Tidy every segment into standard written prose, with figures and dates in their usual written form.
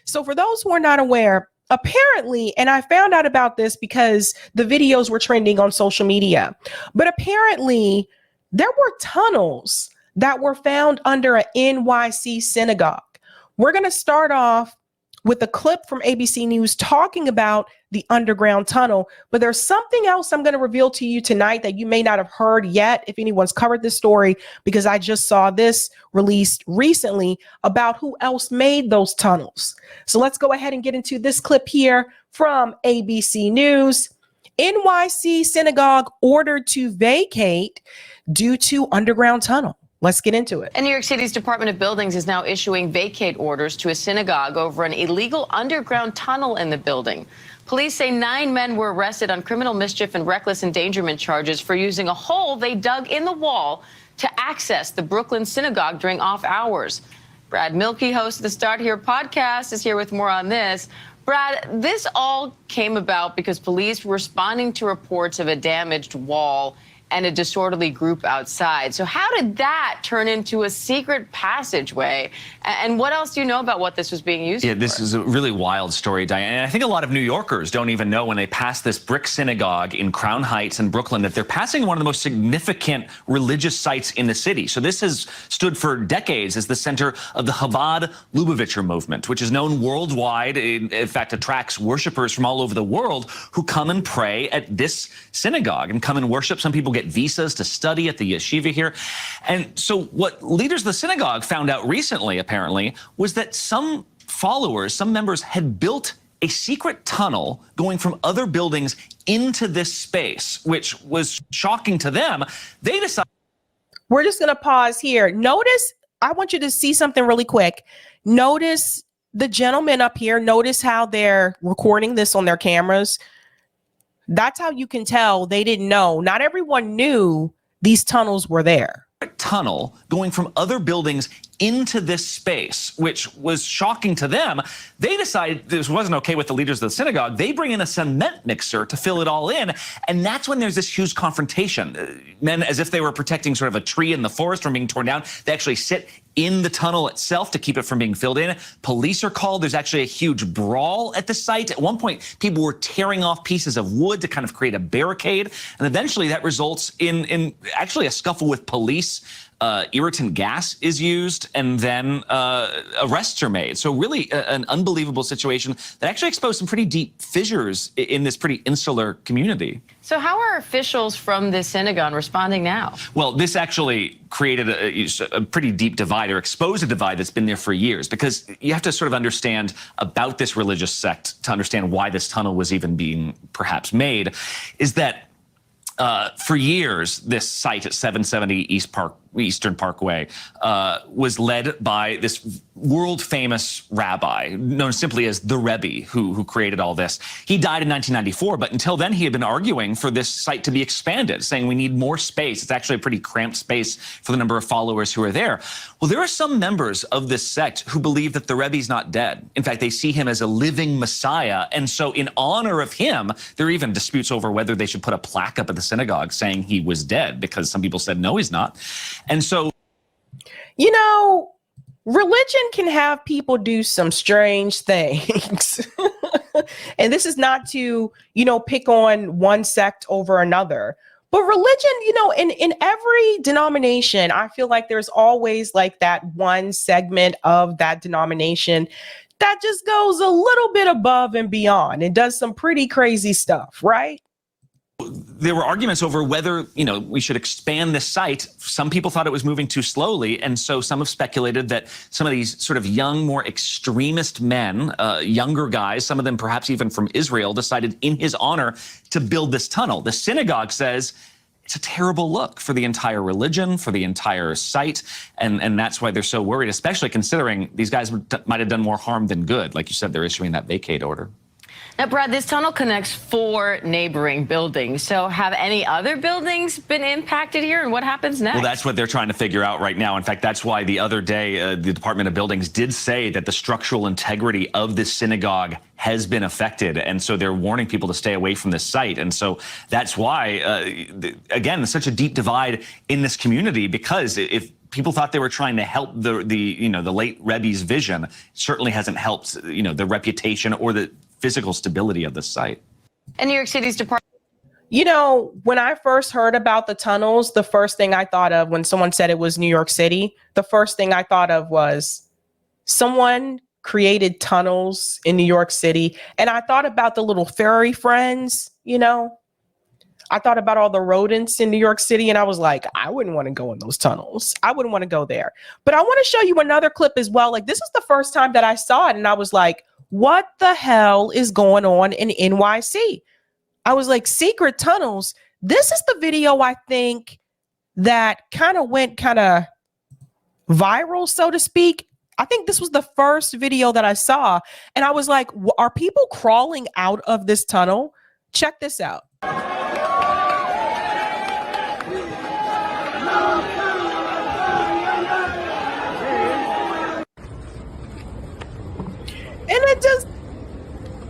So for those who are not aware, apparently, and I found out about this because the videos were trending on social media, but apparently there were tunnels that were found under an NYC synagogue. We're going to start off with a clip from ABC News talking about the underground tunnel, but there's something else I'm going to reveal to you tonight that you may not have heard yet if anyone's covered this story, because I just saw this released recently about who else made those tunnels. So let's go ahead and get into this clip here from ABC News. NYC Synagogue ordered to vacate due to underground tunnel. Let's get into it. And New York City's Department of Buildings is now issuing vacate orders to a synagogue over an illegal underground tunnel in the building. Police say 9 men were arrested on criminal mischief and reckless endangerment charges for using a hole they dug in the wall to access the Brooklyn synagogue during off hours. Brad Milkey, host of the Start Here podcast, is here with more on this. Brad, this all came about because police were responding to reports of a damaged wall and a disorderly group outside. So how did that turn into a secret passageway? And what else do you know about what this was being used for? Yeah, this is a really wild story, Diane. And I think a lot of New Yorkers don't even know when they pass this brick synagogue in Crown Heights in Brooklyn that they're passing one of the most significant religious sites in the city. So this has stood for decades as the center of the chabad-lubavitch movement, which is known worldwide. In fact, attracts worshipers from all over the world who come and pray at this synagogue and come and worship. Some people get visas to study at the yeshiva here. And so what leaders of the synagogue found out recently, apparently, was that some followers, some members had built a secret tunnel going from other buildings into this space, which was shocking to them. They decided. We're just going to pause here. Notice, I want you to see something really quick. Notice the gentlemen up here. Notice how they're recording this on their cameras. That's how you can tell they didn't know. Not everyone knew these tunnels were there. Tunnel going from other buildings into this space, which was shocking to them. They decided this wasn't okay with the leaders of the synagogue. They bring in a cement mixer to fill it all in. And that's when there's this huge confrontation. Men, as if they were protecting sort of a tree in the forest from being torn down, they actually sit in the tunnel itself to keep it from being filled in. Police are called. There's actually a huge brawl at the site. At one point, people were tearing off pieces of wood to kind of create a barricade. And eventually that results in actually a scuffle with police. Irritant gas is used, and then arrests are made. So really an unbelievable situation that actually exposed some pretty deep fissures in this pretty insular community. So how are officials from this synagogue responding now? Well, this actually created a pretty deep divide, or exposed a divide that's been there for years, because you have to sort of understand about this religious sect to understand why this tunnel was even being perhaps made, is that for years, this site at 770 Eastern Parkway was led by this world-famous rabbi known simply as the Rebbe, who created all this. He died in 1994, but until then he had been arguing for this site to be expanded, saying we need more space. It's actually a pretty cramped space for the number of followers who are there. Well, there are some members of this sect who believe that the Rebbe's not dead. In fact, they see him as a living Messiah, and so in honor of him, there are even disputes over whether they should put a plaque up at the synagogue saying he was dead, because some people said, no, he's not. And so, you know, religion can have people do some strange things. And this is not to, you know, pick on one sect over another. But religion, you know, in every denomination, I feel like there's always like that one segment of that denomination that just goes a little bit above and beyond and does some pretty crazy stuff, right? There were arguments over whether, you know, we should expand this site. Some people thought it was moving too slowly, and so some have speculated that some of these sort of young, more extremist men, younger guys, some of them perhaps even from Israel, decided in his honor to build this tunnel. The synagogue says it's a terrible look for the entire religion, for the entire site, and that's why they're so worried, especially considering these guys might have done more harm than good. Like you said, they're issuing that vacate order. Now, Brad, this tunnel connects 4 neighboring buildings. So have any other buildings been impacted here, and what happens next? Well, that's what they're trying to figure out right now. In fact, that's why the other day, the Department of Buildings did say that the structural integrity of this synagogue has been affected. And so they're warning people to stay away from this site. And so that's why, again, there's such a deep divide in this community, because if people thought they were trying to help the late Rebbe's vision. It certainly hasn't helped, the reputation or the physical stability of the site. And New York City's Department. When I first heard about the tunnels, the first thing I thought of when someone said it was New York City, the first thing I thought of was someone created tunnels in New York City. And I thought about the little furry friends, I thought about all the rodents in New York City, and I was like, I wouldn't want to go in those tunnels. I wouldn't want to go there. But I want to show you another clip as well. Like, this is the first time that I saw it, and I was like, what the hell is going on in NYC? I was like, secret tunnels. This is the video, I think, that kind of went viral, so to speak. I think this was the first video that I saw. And I was like, are people crawling out of this tunnel? Check this out. And it just,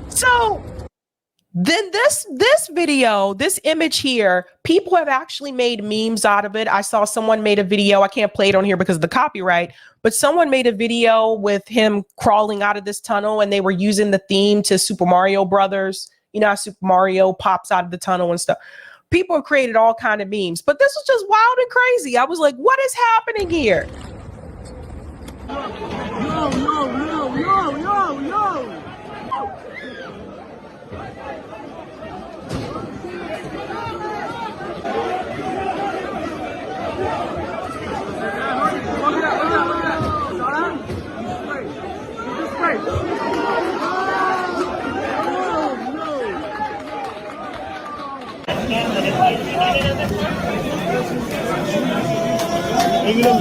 so then this video, this image here, people have actually made memes out of it. I saw someone made a video. I can't play it on here because of the copyright, but someone made a video with him crawling out of this tunnel, and they were using the theme to Super Mario Brothers. You know how Super Mario pops out of the tunnel and stuff. People have created all kind of memes, but this was just wild and crazy. I was like, what is happening here? Yo.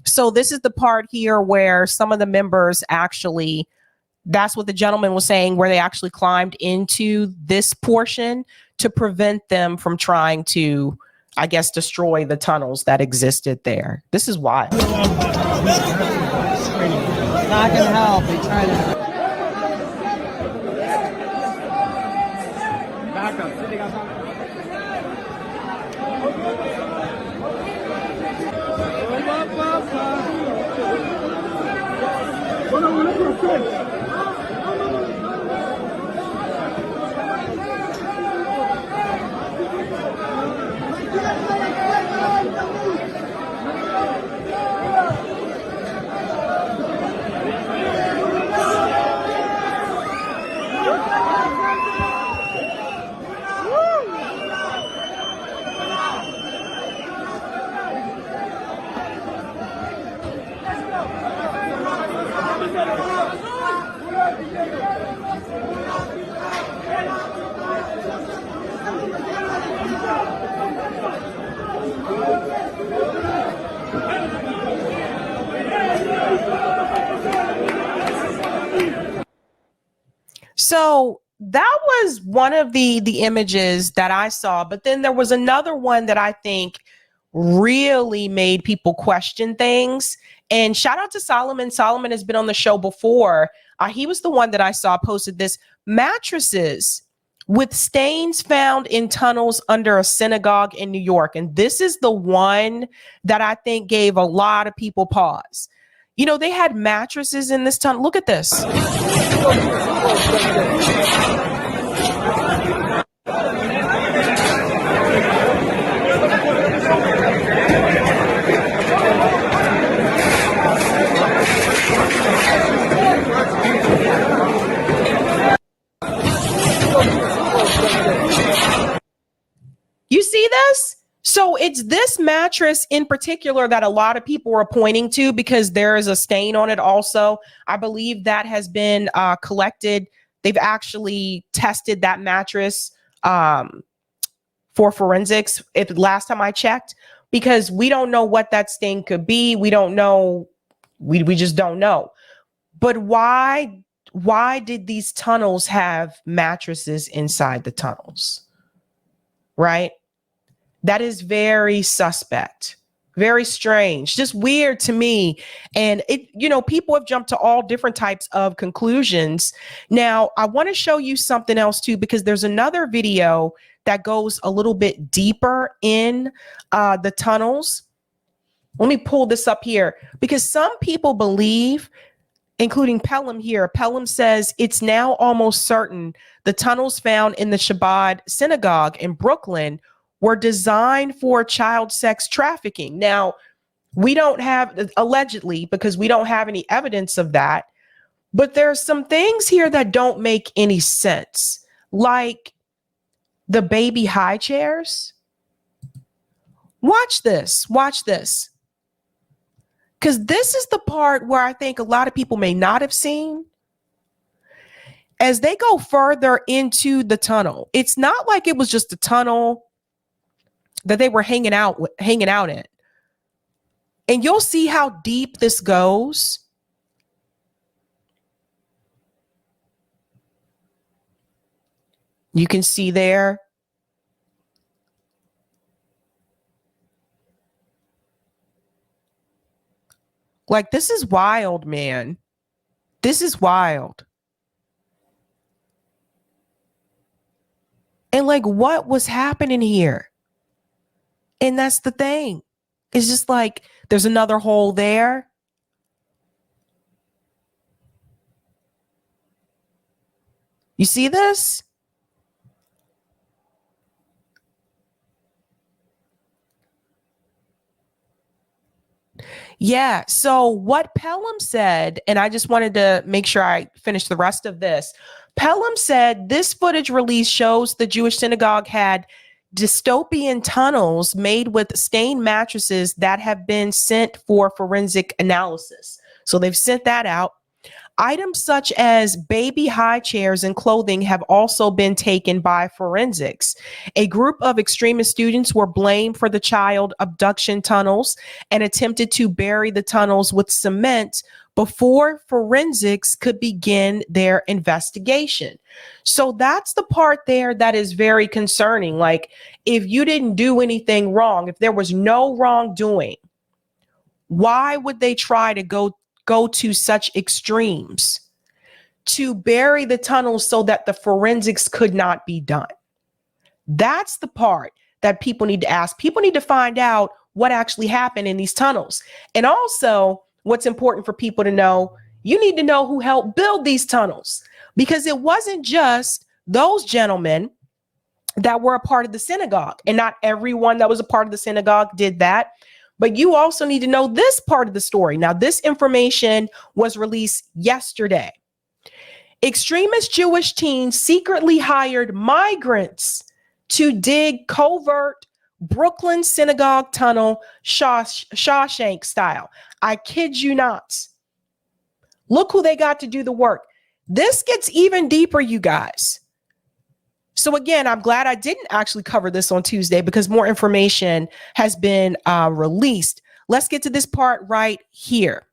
So this is the part here where some of the members actually, that's what the gentleman was saying, where they actually climbed into this portion to prevent them from trying to, I guess, destroy the tunnels that existed there. This is wild. Not gonna help. They try to back up. Sitting outside. So that was one of the images that I saw, but then there was another one that I think really made people question things. And shout out to Solomon. Solomon has been on the show before. He was the one that I saw posted this: mattresses with stains found in tunnels under a synagogue in New York. And this is the one that I think gave a lot of people pause. You know, they had mattresses in this tunnel. Look at this. You see this? So it's this mattress in particular that a lot of people are pointing to because there is a stain on it also. I believe that has been collected. They've actually tested that mattress for forensics last time I checked, because we don't know what that stain could be. We don't know. We just don't know. But why did these tunnels have mattresses inside the tunnels? Right? That is very suspect. Very strange, just weird to me. And it, people have jumped to all different types of conclusions. Now, I want to show you something else too, because there's another video that goes a little bit deeper in the tunnels. Let me pull this up here, because some people believe, including Pelham here. Pelham says it's now almost certain the tunnels found in the Chabad Synagogue in Brooklyn were designed for child sex trafficking. Now, we don't have, allegedly, because we don't have any evidence of that, but there's some things here that don't make any sense, like the baby high chairs. Watch this, because this is the part where I think a lot of people may not have seen. As they go further into the tunnel, it's not like it was just a tunnel that they were hanging out in. And you'll see how deep this goes. You can see there. Like, this is wild, man. This is wild. And like, what was happening here? And that's the thing. It's just like, there's another hole there. You see this? Yeah. So what Pelham said, and I just wanted to make sure I finish the rest of this. Pelham said this footage release shows the Jewish synagogue had dystopian tunnels made with stained mattresses that have been sent for forensic analysis. So they've sent that out. Items such as baby high chairs and clothing have also been taken by forensics. A group of extremist students were blamed for the child abduction tunnels and attempted to bury the tunnels with cement before forensics could begin their investigation. So that's the part there that is very concerning. Like, if you didn't do anything wrong, if there was no wrongdoing, why would they try to go to such extremes to bury the tunnels so that the forensics could not be done? That's the part that people need to ask. People need to find out what actually happened in these tunnels. And also, what's important for people to know, you need to know who helped build these tunnels, because it wasn't just those gentlemen that were a part of the synagogue, and not everyone that was a part of the synagogue did that. But you also need to know this part of the story. Now, this information was released yesterday. Extremist Jewish teens secretly hired migrants to dig covert Brooklyn synagogue tunnel, Shawshank style. I kid you not. Look who they got to do the work. This gets even deeper, you guys. So again, I'm glad I didn't actually cover this on Tuesday, because more information has been released. Let's get to this part right here.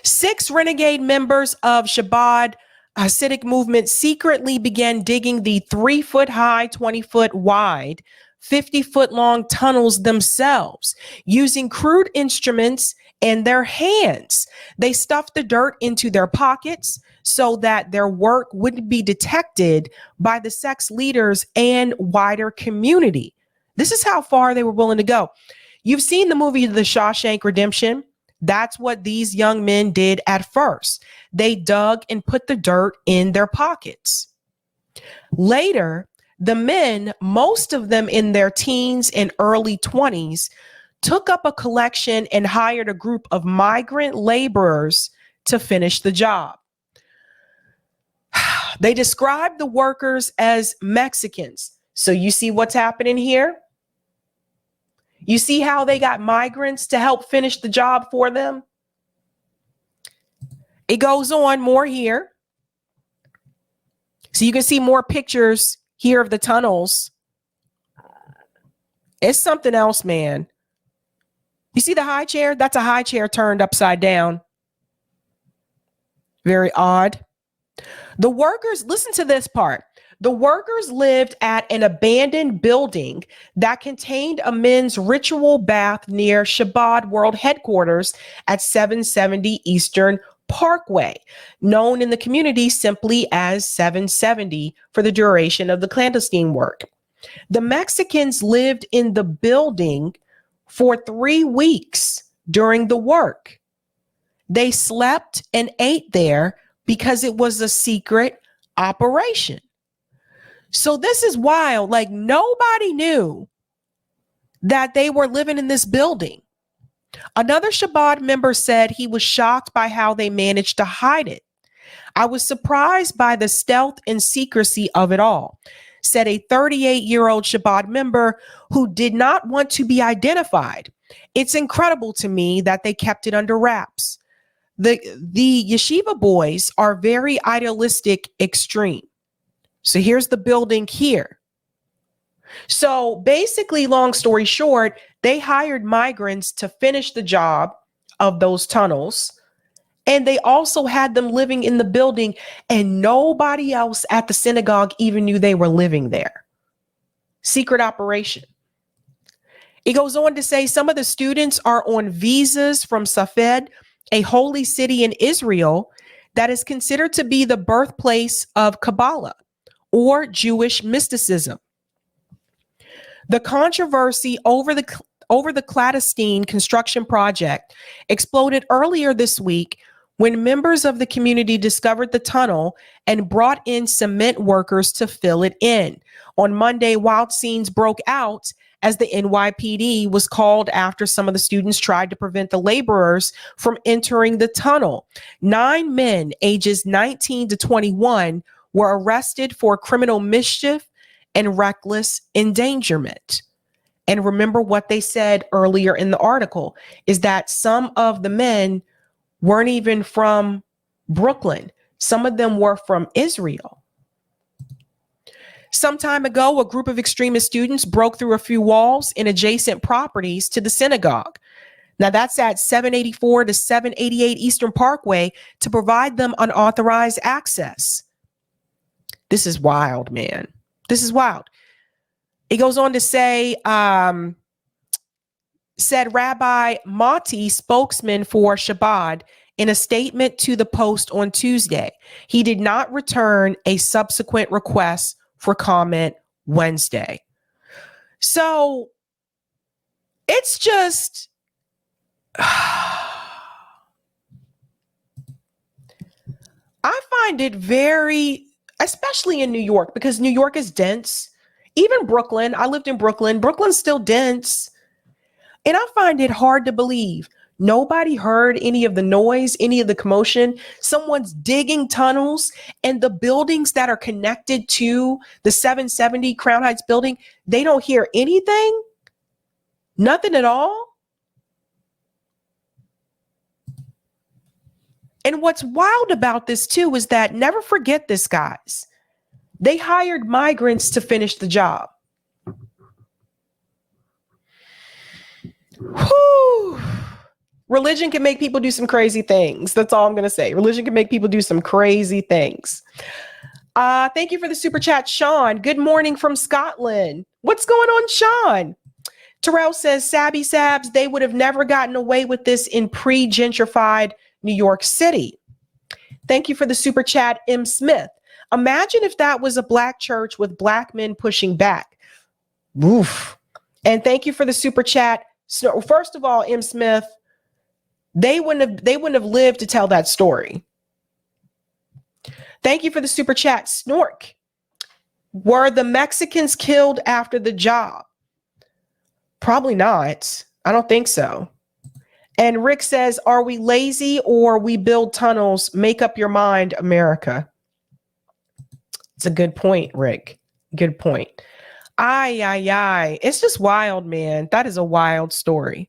6 renegade members of Chabad Hasidic movement secretly began digging the 3-foot high, 20-foot wide, 50-foot long tunnels themselves using crude instruments and their hands. They stuffed the dirt into their pockets so that their work wouldn't be detected by the sex leaders and wider community. This is how far they were willing to go. You've seen the movie The Shawshank Redemption. That's what these young men did at first. They dug and put the dirt in their pockets. Later, the men, most of them in their teens and early 20s, took up a collection and hired a group of migrant laborers to finish the job. They described the workers as Mexicans. So you see what's happening here? You see how they got migrants to help finish the job for them? It goes on more here. So you can see more pictures here of the tunnels. It's something else, man. You see the high chair? That's a high chair turned upside down. Very odd. The workers, listen to this part. The workers lived at an abandoned building that contained a men's ritual bath near Chabad World Headquarters at 770 Eastern Parkway, known in the community simply as 770 for the duration of the clandestine work. The Mexicans lived in the building for 3 weeks during the work. They slept and ate there because it was a secret operation. So this is wild. Like, nobody knew that they were living in this building. Another Chabad member said he was shocked by how they managed to hide it. I was surprised by the stealth and secrecy of it all, said a 38-year-old Chabad member who did not want to be identified. It's incredible to me that they kept it under wraps. The yeshiva boys are very idealistic extreme. So here's the building here. So basically, long story short, they hired migrants to finish the job of those tunnels. And they also had them living in the building, and nobody else at the synagogue even knew they were living there. Secret operation. It goes on to say some of the students are on visas from Safed, a holy city in Israel that is considered to be the birthplace of Kabbalah or Jewish mysticism. The controversy over the clandestine construction project exploded earlier this week when members of the community discovered the tunnel and brought in cement workers to fill it in. On Monday, wild scenes broke out as the NYPD was called after some of the students tried to prevent the laborers from entering the tunnel. 9 men ages 19 to 21 were arrested for criminal mischief and reckless endangerment. And remember what they said earlier in the article is that some of the men weren't even from Brooklyn. Some of them were from Israel. Some time ago, a group of extremist students broke through a few walls in adjacent properties to the synagogue. Now that's at 784 to 788 Eastern Parkway to provide them unauthorized access. This is wild, man. This is wild. It goes on to say, said Rabbi Mati, spokesman for Chabad, in a statement to the Post on Tuesday. He did not return a subsequent request for comment Wednesday. So it's just, I find it very, especially in New York, because New York is dense. Even Brooklyn, I lived in Brooklyn. Brooklyn's still dense. And I find it hard to believe nobody heard any of the noise, any of the commotion. Someone's digging tunnels, and the buildings that are connected to the 770 Crown Heights building, they don't hear anything. Nothing at all. And what's wild about this too is that, never forget this, guys. They hired migrants to finish the job. Whew. Religion can make people do some crazy things. That's all I'm going to say. Religion can make people do some crazy things. Thank you for the super chat, Sean. Good morning from Scotland. What's going on, Sean? Terrell says, Sabby Sabs, they would have never gotten away with this in pre-gentrified New York City. Thank you for the super chat, M. Smith. Imagine if that was a black church with black men pushing back. Oof. And thank you for the super chat. So first of all, M. Smith, they wouldn't have lived to tell that story. Thank you for the super chat, Snork. Were the Mexicans killed after the job? Probably not. I don't think so. And Rick says, are we lazy or we build tunnels? Make up your mind, America. It's a good point, Rick. Good point. It's just wild, man. That is a wild story.